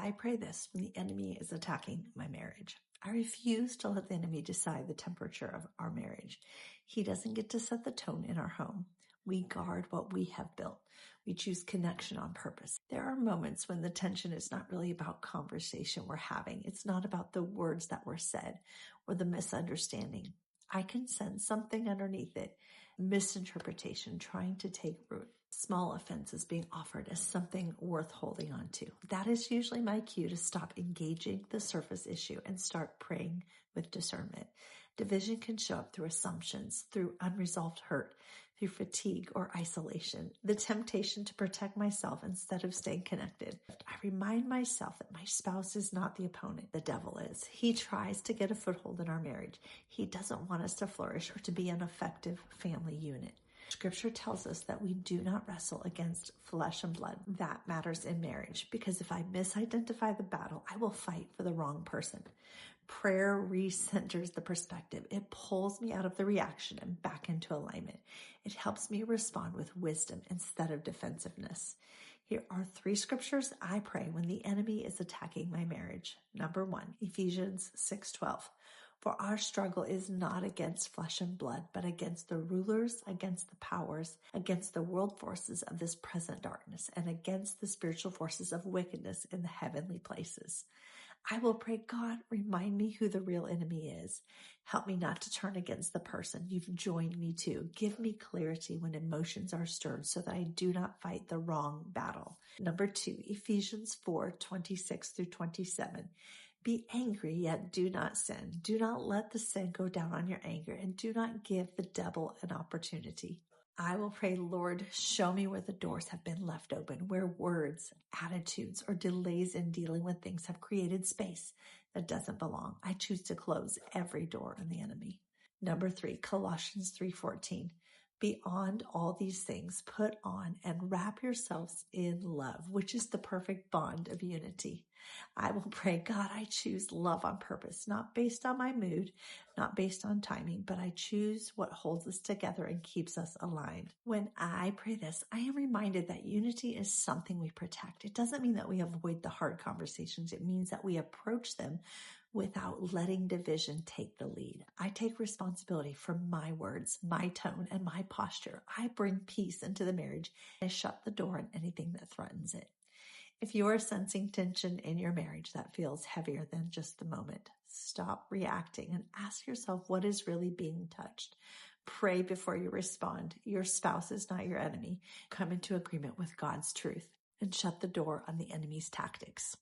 I pray this when the enemy is attacking my marriage. I refuse to let the enemy decide the temperature of our marriage. He doesn't get to set the tone in our home. We guard what we have built. We choose connection on purpose. There are moments when the tension is not really about conversation we're having. It's not about the words that were said or the misunderstanding. I can sense something underneath it, misinterpretation trying to take root, small offenses being offered as something worth holding on to. That is usually my cue to stop engaging the surface issue and start praying with discernment. Division can show up through assumptions, through unresolved hurt, through fatigue or isolation, the temptation to protect myself instead of staying connected. I remind myself that my spouse is not the opponent, the devil is. He tries to get a foothold in our marriage. He doesn't want us to flourish or to be an effective family unit. Scripture tells us that we do not wrestle against flesh and blood. That matters in marriage, because if I misidentify the battle, I will fight for the wrong person. Prayer recenters the perspective. It pulls me out of the reaction and back into alignment. It helps me respond with wisdom instead of defensiveness. Here are 3 scriptures I pray when the enemy is attacking my marriage. Number 1, Ephesians 6:12. For our struggle is not against flesh and blood, but against the rulers, against the powers, against the world forces of this present darkness, and against the spiritual forces of wickedness in the heavenly places. I will pray, God, remind me who the real enemy is. Help me not to turn against the person you've joined me to. Give me clarity when emotions are stirred so that I do not fight the wrong battle. Number 2, Ephesians 4:26-27. Be angry, yet do not sin. Do not let the sin go down on your anger, and do not give the devil an opportunity. I will pray, Lord, show me where the doors have been left open, where words, attitudes, or delays in dealing with things have created space that doesn't belong. I choose to close every door on the enemy. Number 3, Colossians 3:14. Beyond all these things, put on and wrap yourselves in love, which is the perfect bond of unity. I will pray, God, I choose love on purpose, not based on my mood, not based on timing, but I choose what holds us together and keeps us aligned. When I pray this, I am reminded that unity is something we protect. It doesn't mean that we avoid the hard conversations. It means that we approach them without letting division take the lead. I take responsibility for my words, my tone, and my posture. I bring peace into the marriage and shut the door on anything that threatens it. If you are sensing tension in your marriage that feels heavier than just the moment, stop reacting and ask yourself what is really being touched. Pray before you respond. Your spouse is not your enemy. Come into agreement with God's truth and shut the door on the enemy's tactics.